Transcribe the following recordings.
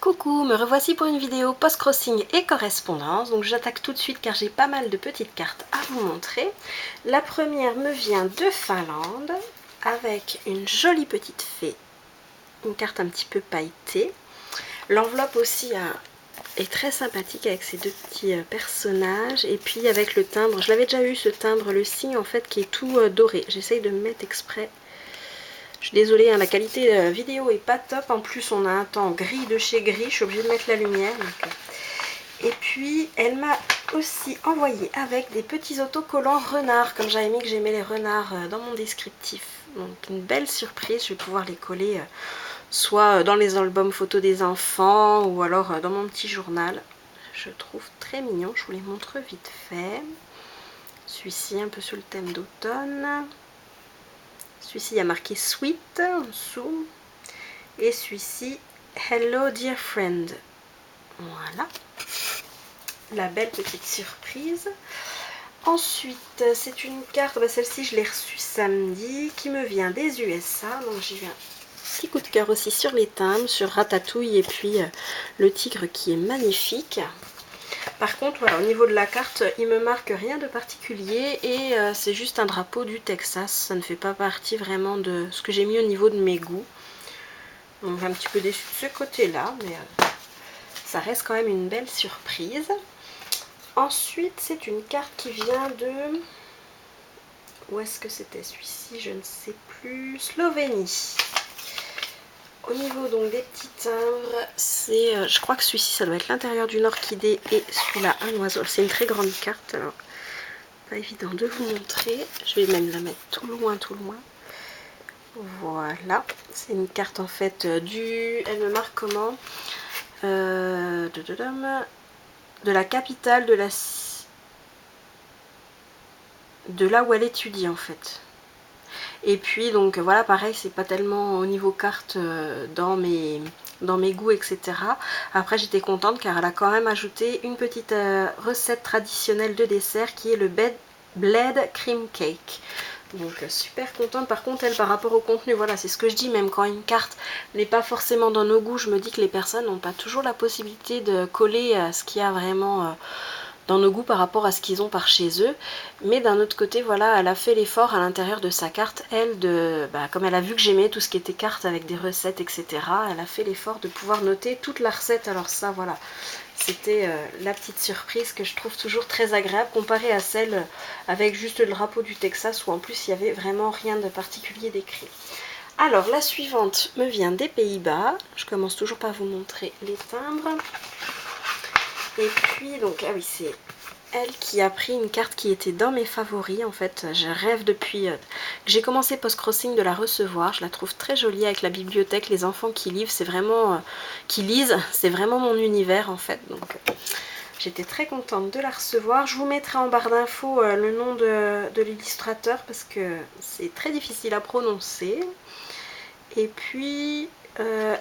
Coucou, me revoici pour une vidéo post-crossing et correspondance. Donc j'attaque tout de suite car j'ai pas mal de petites cartes à vous montrer. La première me vient de Finlande avec une jolie petite fée. Une carte un petit peu pailletée. L'enveloppe aussi est très sympathique avec ces deux petits personnages. Et puis avec le timbre, je l'avais déjà eu ce timbre, le signe en fait qui est tout doré. J'essaye de me mettre exprès. Je suis désolée, hein, la qualité vidéo est pas top. En plus, on a un temps gris de chez gris. Je suis obligée de mettre la lumière. Donc. Et puis, elle m'a aussi envoyé avec des petits autocollants renards. Comme j'avais mis que j'aimais les renards dans mon descriptif. Donc, une belle surprise. Je vais pouvoir les coller soit dans les albums photos des enfants ou alors dans mon petit journal. Je trouve très mignon. Je vous les montre vite fait. Celui-ci, un peu sur le thème d'automne. Celui-ci, il y a marqué Sweet en dessous. Et celui-ci, Hello Dear Friend. Voilà. La belle petite surprise. Ensuite, c'est une carte, celle-ci, je l'ai reçue samedi, qui me vient des USA. Donc, j'ai eu un petit coup de cœur aussi sur les timbres, sur Ratatouille et puis le tigre qui est magnifique. Par contre, voilà, au niveau de la carte, il me marque rien de particulier et c'est juste un drapeau du Texas. Ça ne fait pas partie vraiment de ce que j'ai mis au niveau de mes goûts. Donc un petit peu déçue de ce côté-là, mais ça reste quand même une belle surprise. Ensuite, c'est une carte qui vient de... Où est-ce que c'était celui-ci? Je ne sais plus. Slovénie. Au niveau donc des petits timbres, c'est, je crois que celui-ci ça doit être l'intérieur d'une orchidée et celui-là un oiseau. C'est une très grande carte, alors pas évident de vous montrer. Je vais même la mettre tout loin, tout loin. Voilà, c'est une carte en fait elle me marque comment de la capitale de là où elle étudie en fait. Et puis donc voilà, pareil, c'est pas tellement au niveau carte dans mes goûts, etc. Après j'étais contente car elle a quand même ajouté une petite recette traditionnelle de dessert qui est le Bled Cream Cake. Donc super contente. Par contre elle, par rapport au contenu, voilà, c'est ce que je dis, même quand une carte n'est pas forcément dans nos goûts, je me dis que les personnes n'ont pas toujours la possibilité de coller à ce qu'il y a vraiment dans nos goûts par rapport à ce qu'ils ont par chez eux. Mais d'un autre côté, voilà, elle a fait l'effort à l'intérieur de sa carte, elle, comme elle a vu que j'aimais tout ce qui était carte avec des recettes, etc., elle a fait l'effort de pouvoir noter toute la recette. Alors ça, voilà, c'était la petite surprise que je trouve toujours très agréable, comparée à celle avec juste le drapeau du Texas, où en plus il n'y avait vraiment rien de particulier décrit. Alors, la suivante me vient des Pays-Bas. Je commence toujours par vous montrer les timbres. Et puis, donc, ah oui, c'est elle qui a pris une carte qui était dans mes favoris. En fait, je rêve depuis que j'ai commencé Post-Crossing de la recevoir. Je la trouve très jolie avec la bibliothèque, les enfants qui lisent, c'est vraiment c'est vraiment mon univers en fait. Donc, j'étais très contente de la recevoir. Je vous mettrai en barre d'infos le nom de l'illustrateur parce que c'est très difficile à prononcer. Et puis...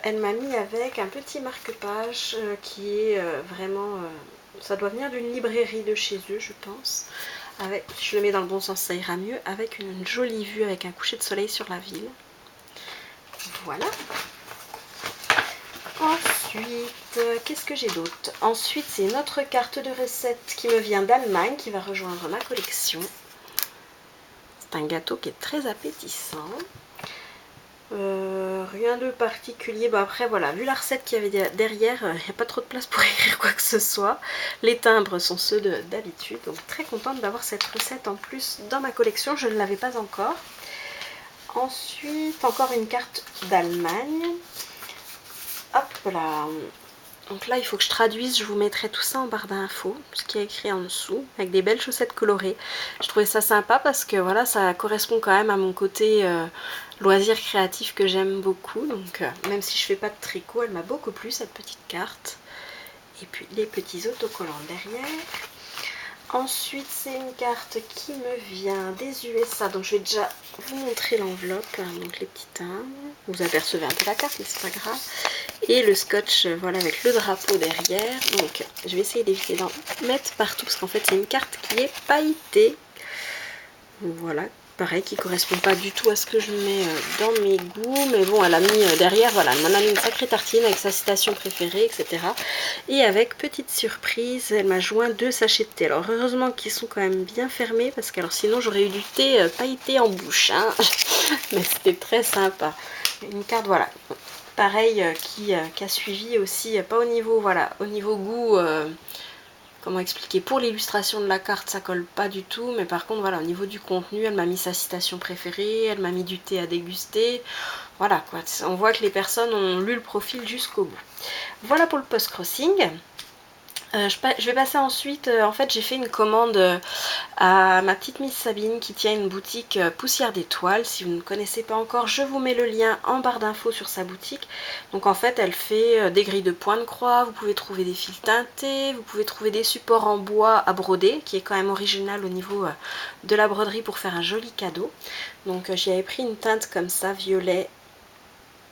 elle m'a mis avec un petit marque-page qui est vraiment... ça doit venir d'une librairie de chez eux, je pense. Avec, si je le mets dans le bon sens, ça ira mieux. Avec une jolie vue, avec un coucher de soleil sur la ville. Voilà. Ensuite, qu'est-ce que j'ai d'autre? Ensuite, c'est une autre carte de recette qui me vient d'Allemagne, qui va rejoindre ma collection. C'est un gâteau qui est très appétissant. Rien de particulier. Bon, après voilà, vu la recette qu'il y avait derrière, il n'y a pas trop de place pour écrire quoi que ce soit. Les timbres sont ceux d'habitude, donc très contente d'avoir cette recette en plus dans ma collection. Je ne l'avais pas encore. Ensuite, encore une carte d'Allemagne. Hop là. Donc là, il faut que je traduise, je vous mettrai tout ça en barre d'infos, ce qui est écrit en dessous, avec des belles chaussettes colorées. Je trouvais ça sympa parce que voilà, ça correspond quand même à mon côté loisir créatif que j'aime beaucoup. Donc même si je fais pas de tricot, elle m'a beaucoup plu cette petite carte. Et puis les petits autocollants derrière. Ensuite, c'est une carte qui me vient des USA. Donc je vais déjà vous montrer l'enveloppe, donc les petits timbres. Vous apercevez un peu la carte, mais c'est pas grave. Et le scotch, voilà, avec le drapeau derrière. Donc je vais essayer d'éviter d'en mettre partout, parce qu'en fait c'est une carte qui est pailletée. Voilà, pareil, qui correspond pas du tout à ce que je mets dans mes goûts. Mais bon, elle a mis derrière, voilà, elle m'en a mis une sacrée tartine avec sa citation préférée, etc. Et avec petite surprise, elle m'a joint 2 sachets de thé. Alors heureusement qu'ils sont quand même bien fermés, parce que alors sinon j'aurais eu du thé pailleté en bouche, hein. Mais c'était très sympa. Une carte, voilà, pareil, qui a suivi aussi, pas au niveau, voilà, au niveau goût, comment expliquer, pour l'illustration de la carte ça colle pas du tout, mais par contre voilà, au niveau du contenu, elle m'a mis sa citation préférée, elle m'a mis du thé à déguster, voilà quoi, on voit que les personnes ont lu le profil jusqu'au bout. Voilà pour le post-crossing. Je vais passer ensuite, en fait j'ai fait une commande à ma petite Miss Sabine qui tient une boutique Poussière d'étoiles. Si vous ne connaissez pas encore, je vous mets le lien en barre d'infos sur sa boutique. Donc en fait elle fait des grilles de points de croix, vous pouvez trouver des fils teintés, vous pouvez trouver des supports en bois à broder, qui est quand même original au niveau de la broderie pour faire un joli cadeau. Donc j'y avais pris une teinte comme ça, violet.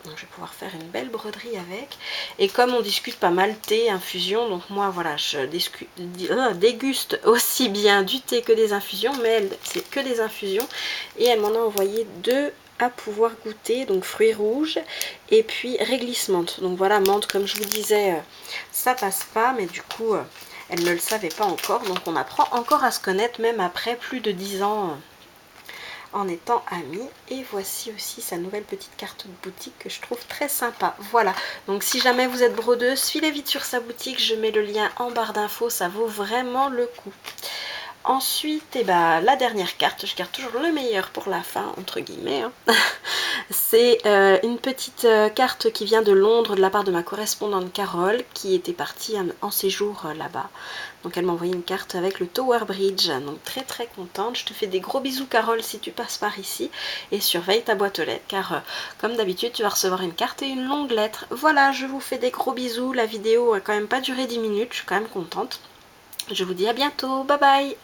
Donc je vais pouvoir faire une belle broderie avec. Et comme on discute pas mal thé, infusion, donc moi voilà, je déguste aussi bien du thé que des infusions, mais elle, c'est que des infusions. Et elle m'en a envoyé 2 à pouvoir goûter, donc fruits rouges et puis réglisse menthe. Donc voilà, menthe, comme je vous disais, ça passe pas, mais du coup, elle ne le savait pas encore. Donc on apprend encore à se connaître, même après plus de 10 ans. En étant amis. Et voici aussi sa nouvelle petite carte de boutique que je trouve très sympa. Voilà, donc si jamais vous êtes brodeuse, filez vite sur sa boutique, je mets le lien en barre d'infos, ça vaut vraiment le coup. Ensuite, et ben, la dernière carte, je garde toujours le meilleur pour la fin, entre guillemets, hein. C'est une petite carte qui vient de Londres de la part de ma correspondante Carole, qui était partie en séjour là-bas. Donc elle m'a envoyé une carte avec le Tower Bridge, donc très très contente. Je te fais des gros bisous Carole si tu passes par ici, et surveille ta boîte aux lettres, car comme d'habitude tu vas recevoir une carte et une longue lettre. Voilà, je vous fais des gros bisous, la vidéo a quand même pas duré 10 minutes, je suis quand même contente. Je vous dis à bientôt, bye bye.